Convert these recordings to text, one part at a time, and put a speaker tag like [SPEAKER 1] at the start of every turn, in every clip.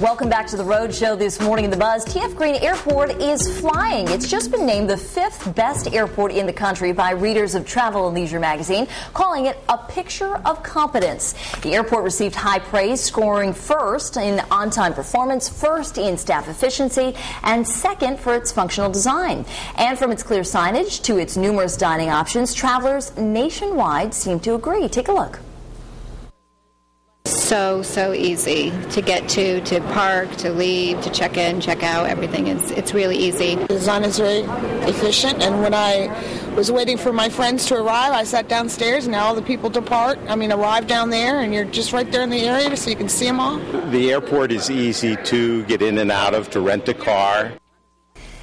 [SPEAKER 1] Welcome back to the Road Show this morning in the Buzz. TF Green Airport is flying. It's just been named the 5th best airport in the country by readers of Travel and Leisure magazine, calling it a picture of competence. The airport received high praise, scoring first in on-time performance, first in staff efficiency, and second for its functional design. And from its clear signage to its numerous dining options, travelers nationwide seem to agree. Take a look.
[SPEAKER 2] So easy to get to park, to leave, to check in, check out. Everything it's really easy.
[SPEAKER 3] The design is very efficient, and when I was waiting for my friends to arrive, I sat downstairs, and now all the people arrive down there, and you're just right there in the area so you can see them all.
[SPEAKER 4] The airport is easy to get in and out of, to rent a car.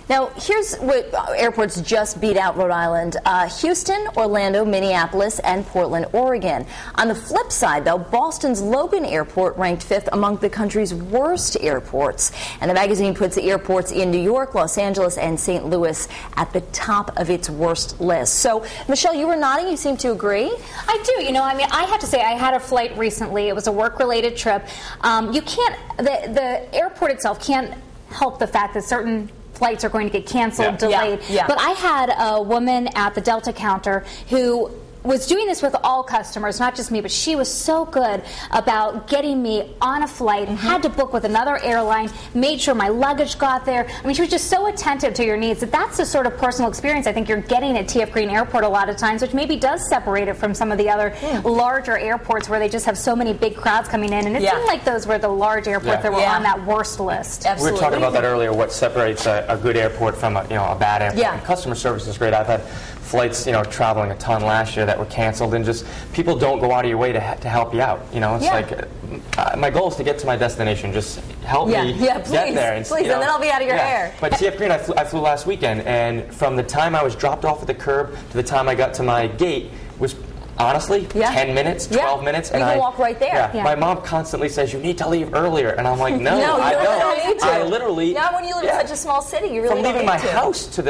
[SPEAKER 1] Now, here's what airports just beat out Rhode Island: Houston, Orlando, Minneapolis, and Portland, Oregon. On the flip side, though, Boston's Logan Airport ranked 5th among the country's worst airports. And the magazine puts the airports in New York, Los Angeles, and St. Louis at the top of its worst list. So, Michelle, you were nodding. You seem to agree.
[SPEAKER 5] I do. I have to say, I had a flight recently. It was a work-related trip. The airport itself can't help the fact that certain flights are going to get canceled, delayed. But I had a woman at the Delta counter who was doing this with all customers, not just me, but she was so good about getting me on a flight, had to book with another airline, made sure my luggage got there. I mean, she was just so attentive to your needs. That's the sort of personal experience I think you're getting at TF Green Airport a lot of times, which maybe does separate it from some of the other larger airports where they just have so many big crowds coming in. And it seemed like those were the large airports that were on that worst list.
[SPEAKER 1] Absolutely.
[SPEAKER 6] We were talking about that earlier, what separates a good airport from a bad airport. And customer service is great. I've had flights, traveling a ton last year that were canceled, and just people don't go out of your way to help you out. It's like my goal is to get to my destination. Just help me get there. And,
[SPEAKER 1] and then I'll be out of your hair.
[SPEAKER 6] But TF Green, I flew last weekend, and from the time I was dropped off at the curb to the time I got to my gate was honestly 10 minutes, 12 minutes.
[SPEAKER 1] And you can walk right there.
[SPEAKER 6] My mom constantly says, you need to leave earlier. And I'm like, no, I don't.
[SPEAKER 1] Need to.
[SPEAKER 6] I literally...
[SPEAKER 1] Not when you live in such a small city. You really
[SPEAKER 6] from
[SPEAKER 1] don't
[SPEAKER 6] leaving
[SPEAKER 1] need
[SPEAKER 6] my
[SPEAKER 1] to.
[SPEAKER 6] house to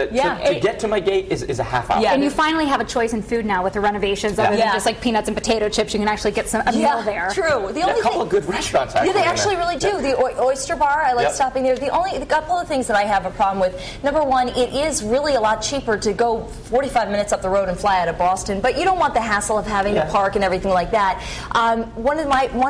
[SPEAKER 6] get to my gate is a half hour.
[SPEAKER 5] And you finally have a choice in food now with the renovations. Other than just like peanuts and potato chips, you can actually get a meal there.
[SPEAKER 1] True.
[SPEAKER 6] A couple of good restaurants, actually.
[SPEAKER 1] They actually really do. The Oyster Bar, I like stopping there. The couple of things that I have a problem with, number one, it is really a lot cheaper to go 45 minutes up the road and fly out of Boston, but you don't want the hassle of having to park and everything like that. One of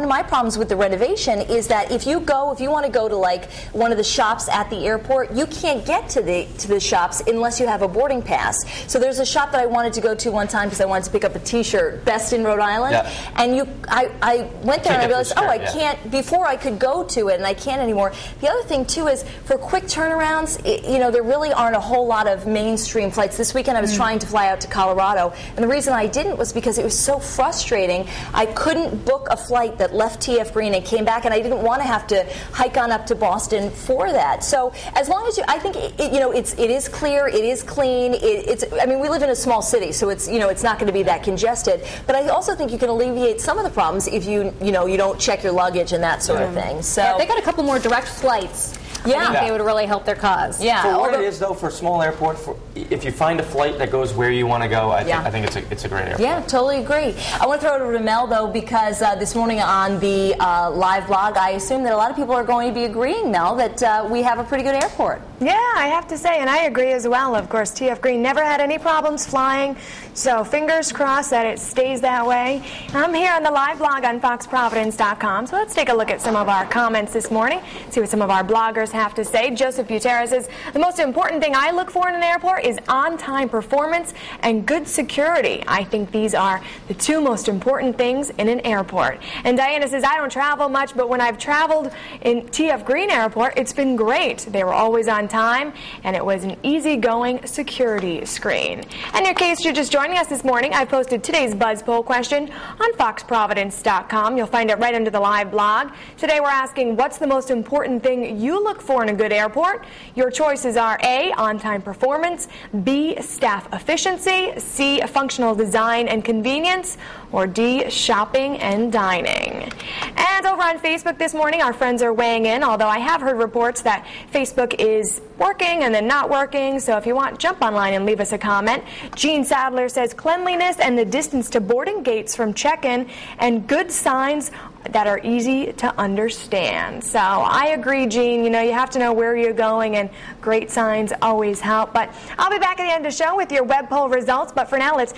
[SPEAKER 1] my problems with the renovation is that if you want to go to like one of the shops at the airport, you can't get to the shops unless you have a boarding pass. So there's a shop that I wanted to go to one time because I wanted to pick up a T-shirt, Best in Rhode Island, and I went there and I realized, I can't. Before I could go to it, and I can't anymore. The other thing too is for quick turnarounds, there really aren't a whole lot of mainstream flights. This weekend I was trying to fly out to Colorado, and the reason I didn't was because it was so frustrating. I couldn't book a flight that left TF Green and came back, and I didn't want to have to hike on up to Boston for that. So as long as I think it is clear, it is clean. We live in a small city, so it's not going to be that congested. But I also think you can alleviate some of the problems if you don't check your luggage and that sort of thing. So
[SPEAKER 5] if they got a couple more direct flights, I think they would really help their cause.
[SPEAKER 6] For what it is, though, for a small airport, if you find a flight that goes where you want to go, I think it's a great airport.
[SPEAKER 1] Yeah, totally agree. I want to throw it over to Mel, though, because this morning on the live blog, I assume that a lot of people are going to be agreeing, Mel, that we have a pretty good airport.
[SPEAKER 7] Yeah, I have to say, and I agree as well. Of course, TF Green never had any problems flying, so fingers crossed that it stays that way. I'm here on the live blog on foxprovidence.com, so let's take a look at some of our comments this morning, see what some of our bloggers have to say. Joseph Butera says, the most important thing I look for in an airport is on-time performance and good security. I think these are the two most important things in an airport. And Diana says, I don't travel much, but when I've traveled in TF Green Airport, it's been great. They were always on time, and it was an easygoing security screen. And in case you're just joining us this morning, I posted today's Buzz Poll question on foxprovidence.com. You'll find it right under the live blog. Today we're asking, what's the most important thing you look for in a good airport? Your choices are A, on-time performance, B, staff efficiency, C, functional design and convenience, or D, shopping and dining. And over on Facebook this morning, our friends are weighing in, although I have heard reports that Facebook is working and then not working, so if you want, jump online and leave us a comment. Gene Sadler says cleanliness and the distance to boarding gates from check-in and good signs that are easy to understand. So I agree, Gene. You know, you have to know where you're going, and great signs always help. But I'll be back at the end of the show with your web poll results. But for now, let's